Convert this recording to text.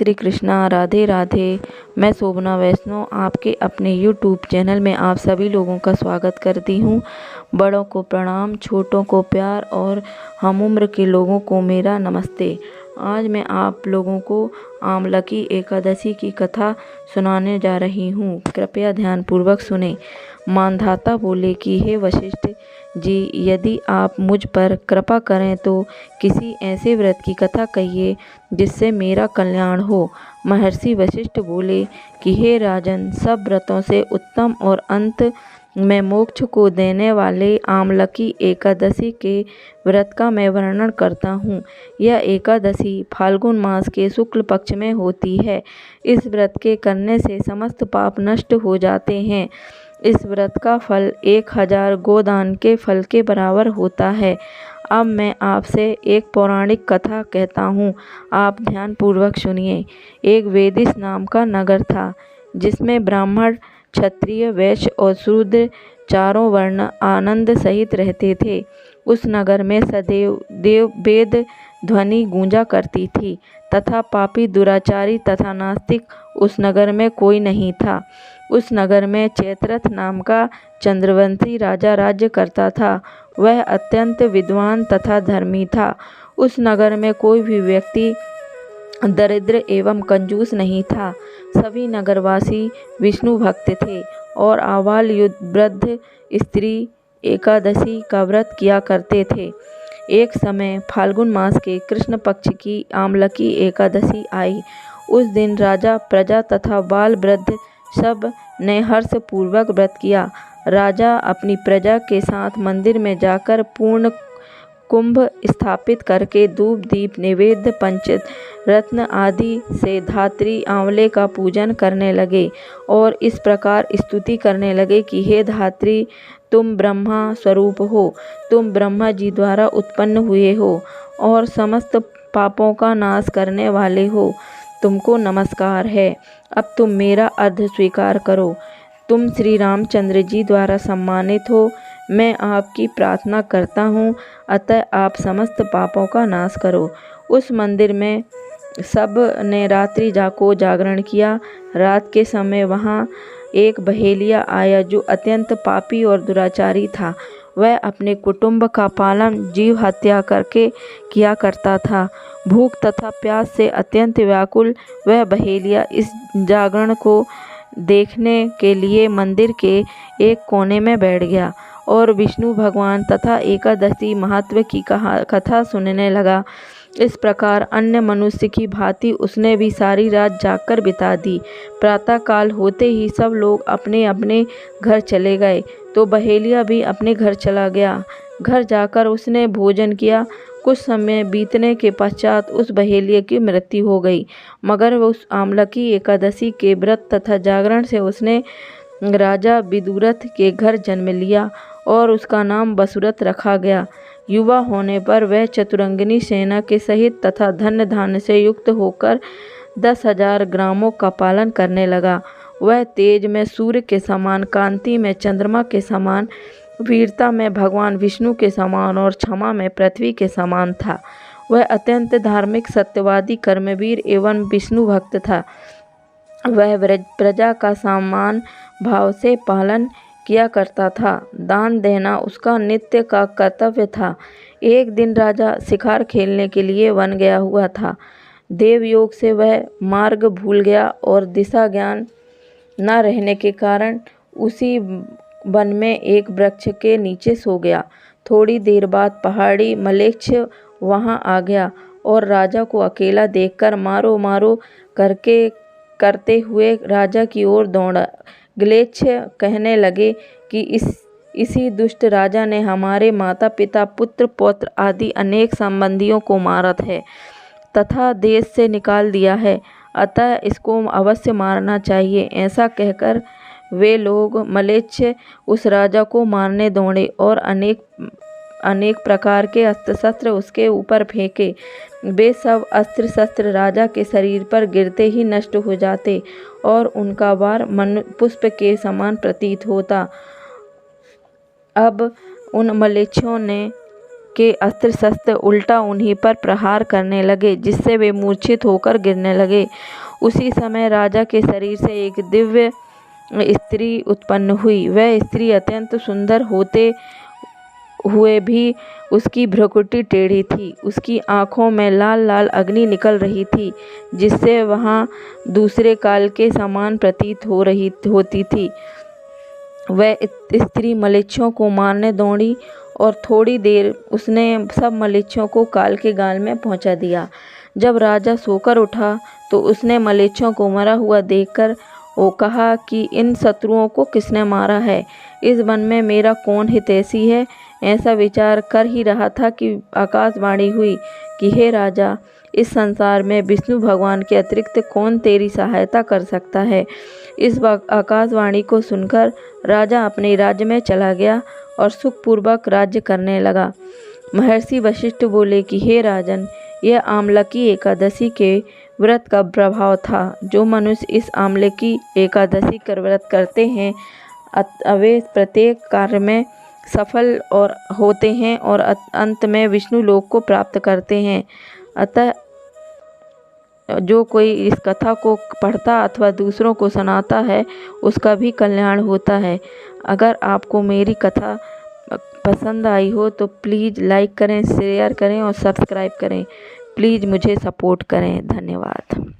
श्री कृष्णा, राधे राधे। मैं शोभना वैष्णव आपके अपने YouTube चैनल में आप सभी लोगों का स्वागत करती हूँ। बड़ों को प्रणाम, छोटों को प्यार और हम उम्र के लोगों को मेरा नमस्ते। आज मैं आप लोगों को आमलकी एकादशी की कथा सुनाने जा रही हूँ। कृपया ध्यानपूर्वक सुने। मानधाता बोले कि हे वशिष्ठ जी, यदि आप मुझ पर कृपा करें तो किसी ऐसे व्रत की कथा कहिए जिससे मेरा कल्याण हो। महर्षि वशिष्ठ बोले कि हे राजन, सब व्रतों से उत्तम और अंत में मोक्ष को देने वाले आमलकी एकादशी के व्रत का मैं वर्णन करता हूँ। यह एकादशी फाल्गुन मास के शुक्ल पक्ष में होती है। इस व्रत के करने से समस्त पाप नष्ट हो जाते हैं। इस व्रत का फल 1000 गोदान के फल के बराबर होता है। अब मैं आपसे एक पौराणिक कथा कहता हूँ, आप ध्यानपूर्वक सुनिए। एक वेदिस नाम का नगर था, जिसमें ब्राह्मण, क्षत्रिय, वैश्य और शूद्र चारों वर्ण आनंद सहित रहते थे। उस नगर में सदैव देव वेद ध्वनि गूंजा करती थी तथा पापी, दुराचारी तथा नास्तिक उस नगर में कोई नहीं था। उस नगर में चैत्रथ नाम का चंद्रवंशी राजा राज्य करता था। वह अत्यंत विद्वान तथा धर्मी था। उस नगर में कोई भी व्यक्ति दरिद्र एवं कंजूस नहीं था। सभी नगरवासी विष्णु भक्त थे और आबाल वृद्ध स्त्री एकादशी का व्रत किया करते थे। एक समय फाल्गुन मास के कृष्ण पक्ष की आमलकी एकादशी आई। उस दिन राजा, प्रजा तथा बाल वृद्ध सब ने हर्ष पूर्वक व्रत किया। राजा अपनी प्रजा के साथ मंदिर में जाकर पूर्ण कुंभ स्थापित करके धूप दीप नैवेद्य पंचरत्न आदि से धात्री आंवले का पूजन करने लगे और इस प्रकार स्तुति करने लगे कि हे धात्री, तुम ब्रह्मा स्वरूप हो, तुम ब्रह्मा जी द्वारा उत्पन्न हुए हो और समस्त पापों का नाश करने वाले हो। तुमको नमस्कार है। अब तुम मेरा अर्घ्य स्वीकार करो। तुम श्री रामचंद्र जी द्वारा सम्मानित हो। मैं आपकी प्रार्थना करता हूँ, अतः आप समस्त पापों का नाश करो। उस मंदिर में सब ने रात्रि को जागरण किया। रात के समय वहाँ एक बहेलिया आया जो अत्यंत पापी और दुराचारी था। वह अपने कुटुंब का पालन जीव हत्या करके किया करता था। भूख तथा प्यास से अत्यंत व्याकुल वह बहेलिया इस जागरण को देखने के लिए मंदिर के एक कोने में बैठ गया और विष्णु भगवान तथा एकादशी महत्व की कथा सुनने लगा। इस प्रकार अन्य मनुष्य की भांति उसने भी सारी रात जागकर बिता दी। प्रातः काल होते ही सब लोग अपने अपने घर चले गए तो बहेलिया भी अपने घर चला गया। घर जाकर उसने भोजन किया। कुछ समय बीतने के पश्चात उस बहेलिया की मृत्यु हो गई, मगर उस आमलकी एकादशी के व्रत तथा जागरण से उसने राजा विदुरथ के घर जन्म लिया और उसका नाम वसुरथ रखा गया। युवा होने पर वह चतुरंगिनी सेना के सहित तथा धन धान्य से युक्त होकर 10,000 ग्रामों का पालन करने लगा। वह तेज में सूर्य के समान, कांति में चंद्रमा के समान, वीरता में भगवान विष्णु के समान और क्षमा में पृथ्वी के समान था। वह अत्यंत धार्मिक, सत्यवादी, कर्मवीर एवं विष्णु भक्त था। वह प्रजा का समान भाव से पालन किया करता था। दान देना उसका नित्य का कर्तव्य था। एक दिन राजा शिकार खेलने के लिए वन गया हुआ था। देवयोग से वह मार्ग भूल गया और दिशा ज्ञान न रहने के कारण उसी वन में एक वृक्ष के नीचे सो गया। थोड़ी देर बाद पहाड़ी मलेच्छ वहां आ गया और राजा को अकेला देखकर मारो मारो करते हुए राजा की ओर दौड़ा। म्लेच्छ कहने लगे कि इसी दुष्ट राजा ने हमारे माता पिता, पुत्र पौत्र आदि अनेक संबंधियों को मारा है तथा देश से निकाल दिया है, अतः इसको अवश्य मारना चाहिए। ऐसा कहकर वे लोग म्लेच्छ उस राजा को मारने दौड़े और अनेक प्रकार के अस्त्र शस्त्र उसके ऊपर फेंके। वे सब अस्त्र शस्त्र राजा के शरीर पर गिरते ही नष्ट हो जाते और उनका वार पुष्प के समान प्रतीत होता। अब उन म्लेच्छों ने के अस्त्र शस्त्र उल्टा उन्हीं पर प्रहार करने लगे, जिससे वे मूर्छित होकर गिरने लगे। उसी समय राजा के शरीर से एक दिव्य स्त्री उत्पन्न हुई। वह स्त्री अत्यंत सुंदर होते हुए भी उसकी भ्रुकुटी टेढ़ी थी। उसकी आँखों में लाल लाल अग्नि निकल रही थी, जिससे वह दूसरे काल के समान प्रतीत होती थी। वह स्त्री मलेच्छों को मारने दौड़ी और थोड़ी देर उसने सब मलेच्छों को काल के गाल में पहुंचा दिया। जब राजा सोकर उठा तो उसने मलेच्छों को मरा हुआ देखकर वो कहा कि इन शत्रुओं को किसने मारा है? इस वन में मेरा कौन हितैषी है? ऐसा विचार कर ही रहा था कि आकाशवाणी हुई कि हे राजा, इस संसार में विष्णु भगवान के अतिरिक्त कौन तेरी सहायता कर सकता है? इस आकाशवाणी को सुनकर राजा अपने राज्य में चला गया और सुखपूर्वक राज्य करने लगा। महर्षि वशिष्ठ बोले कि हे राजन, यह आमलकी एकादशी के व्रत का प्रभाव था। जो मनुष्य इस आमलकी एकादशी का व्रत करते हैं वे प्रत्येक कार्य में सफल और होते हैं और अंत में विष्णु लोक को प्राप्त करते हैं। अतः जो कोई इस कथा को पढ़ता अथवा दूसरों को सुनाता है उसका भी कल्याण होता है। अगर आपको मेरी कथा पसंद आई हो तो प्लीज़ लाइक करें, शेयर करें और सब्सक्राइब करें। प्लीज़ मुझे सपोर्ट करें। धन्यवाद।